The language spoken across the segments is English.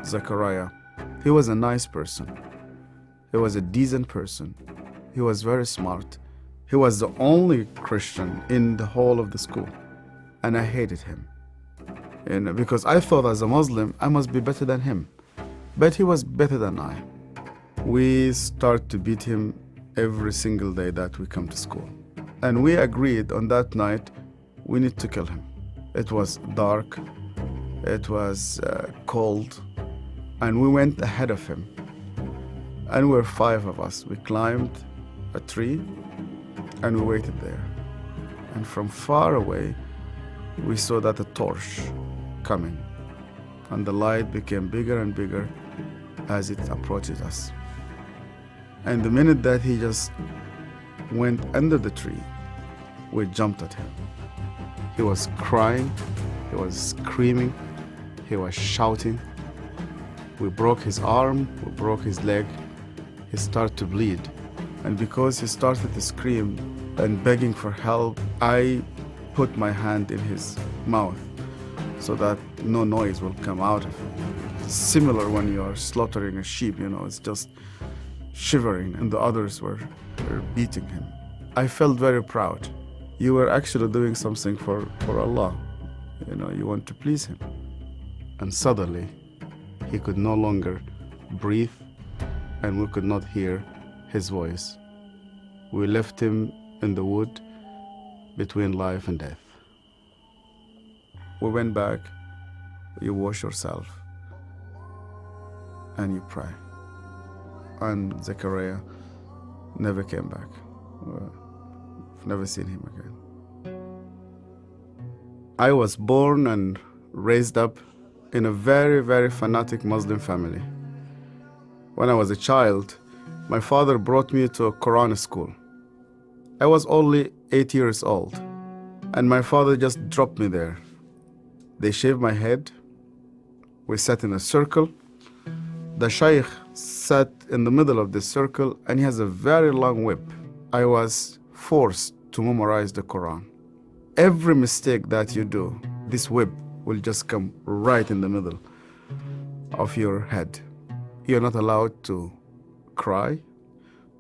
Zechariah. He was a nice person. He was a decent person. He was very smart. He was the only Christian in the whole of the school. And I hated him. Because I thought as a Muslim, I must be better than him. But he was better than I. We start to beat him every single day that we come to school. And we agreed on that night, we need to kill him. It was dark, it was cold, and we went ahead of him. And we were 5 of us. We climbed a tree and we waited there. And from far away, we saw that a torch coming. And the light became bigger and bigger as it approached us. And the minute that he just went under the tree, we jumped at him. He was crying, he was screaming, he was shouting. We broke his arm, we broke his leg. He started to bleed. And because he started to scream and begging for help, I put my hand in his mouth so that no noise will come out of him. Similar when you are slaughtering a sheep, it's just shivering, and the others were beating him. I felt very proud. You were actually doing something for Allah. You want to please him. And suddenly, he could no longer breathe, and we could not hear his voice. We left him in the wood between life and death. We went back, you wash yourself, and you pray. And Zechariah never came back. I've never seen him again. I was born and raised up in a very, very fanatic Muslim family. When I was a child, my father brought me to a Quran school. I was only 8 years old, and my father just dropped me there. They shaved my head. We sat in a circle. The Shaykh sat in the middle of this circle, and he has a very long whip. I was forced to memorize the Quran. Every mistake that you do, this whip will just come right in the middle of your head. You're not allowed to cry,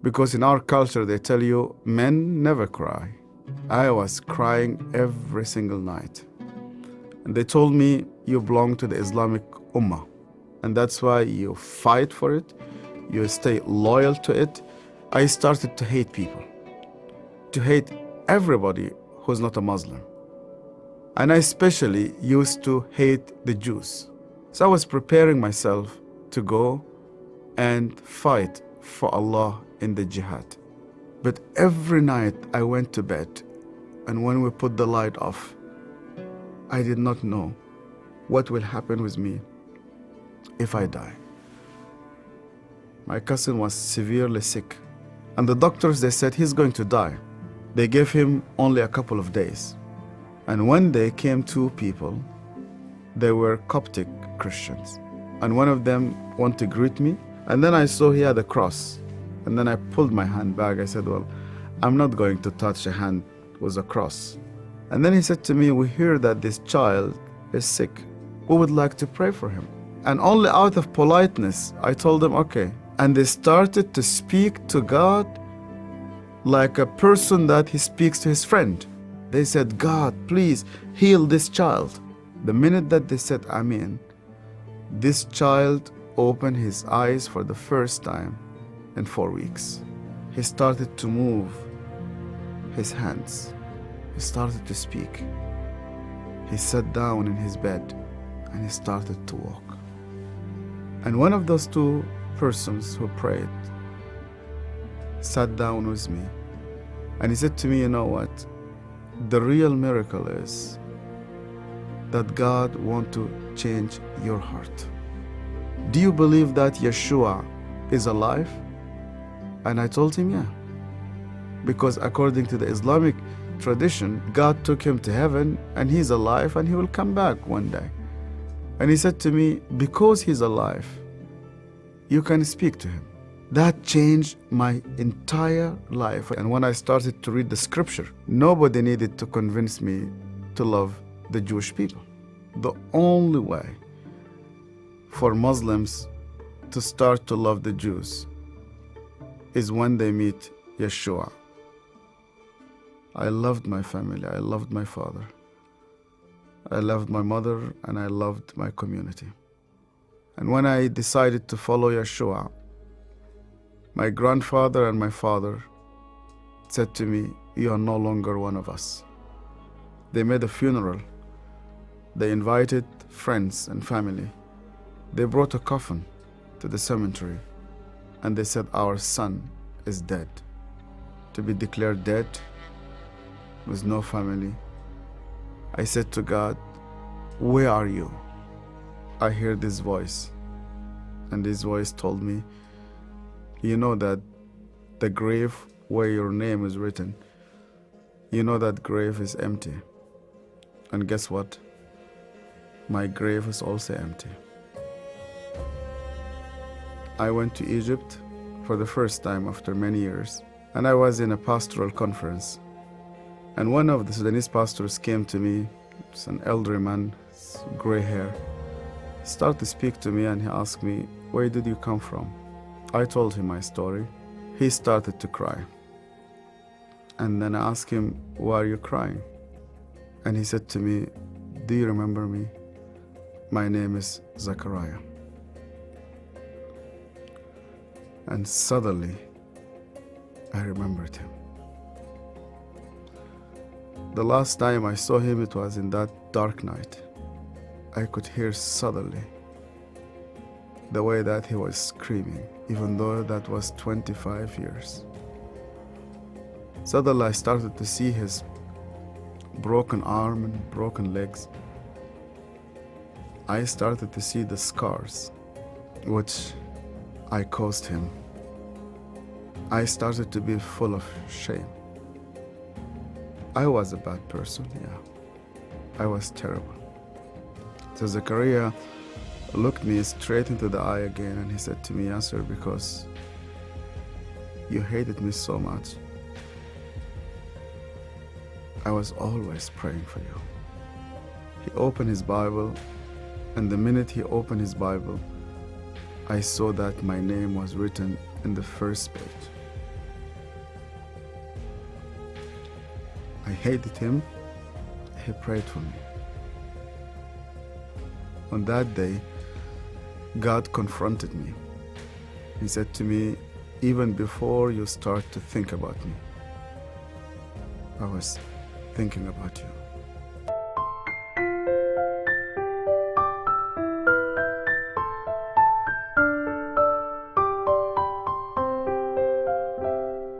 because in our culture they tell you men never cry. I was crying every single night. And they told me, you belong to the Islamic Ummah, and that's why you fight for it, you stay loyal to it. I started to hate people, to hate everybody who's not a Muslim. And I especially used to hate the Jews. So I was preparing myself to go and fight for Allah in the jihad. But every night I went to bed, and when we put the light off, I did not know what will happen with me if I die. My cousin was severely sick, and the doctors, they said he's going to die. They gave him only a couple of days. And one day came 2 people. They were Coptic Christians. And one of them wanted to greet me. And then I saw he had a cross. And then I pulled my hand back. I said, well, I'm not going to touch a hand with a cross. And then he said to me, we hear that this child is sick. We would like to pray for him. And only out of politeness, I told them, okay. And they started to speak to God like a person that he speaks to his friend. They said, God, please heal this child. The minute that they said Amen, this child opened his eyes for the first time in 4 weeks. He started to move his hands. He started to speak. He sat down in his bed and he started to walk. And one of those 2 persons who prayed sat down with me, and he said to me, you know what? The real miracle is that God wants to change your heart. Do you believe that Yeshua is alive? And I told him, yeah. Because according to the Islamic tradition, God took him to heaven and he's alive and he will come back one day. And he said to me, because he's alive, you can speak to him. That changed my entire life. And when I started to read the scripture, nobody needed to convince me to love the Jewish people. The only way for Muslims to start to love the Jews is when they meet Yeshua. I loved my family, I loved my father, I loved my mother, and I loved my community. And when I decided to follow Yeshua, my grandfather and my father said to me, "You are no longer one of us." They made a funeral. They invited friends and family. They brought a coffin to the cemetery, and they said, "Our son is dead." To be declared dead with no family, I said to God, "Where are you?" I heard this voice, and this voice told me, "You know that the grave where your name is written, you know that grave is empty. And guess what? My grave is also empty." I went to Egypt for the first time after many years, and I was in a pastoral conference. And one of the Sudanese pastors came to me. It's an elderly man, gray hair. He started to speak to me, and he asked me, "Where did you come from?" I told him my story. He started to cry. And then I asked him, "Why are you crying?" And he said to me, "Do you remember me? My name is Zachariah." And suddenly, I remembered him. The last time I saw him, it was in that dark night. I could hear suddenly the way that he was screaming, even though that was 25 years. Suddenly I started to see his broken arm and broken legs. I started to see the scars which I caused him. I started to be full of shame. I was a bad person, yeah. I was terrible. So Zechariah looked me straight into the eye again, and he said to me, "Yasser, because you hated me so much, I was always praying for you." He opened his Bible, and the minute he opened his Bible, I saw that my name was written in the first page. I hated him. He prayed for me. On that day, God confronted me. He said to me, "Even before you start to think about me, I was thinking about you."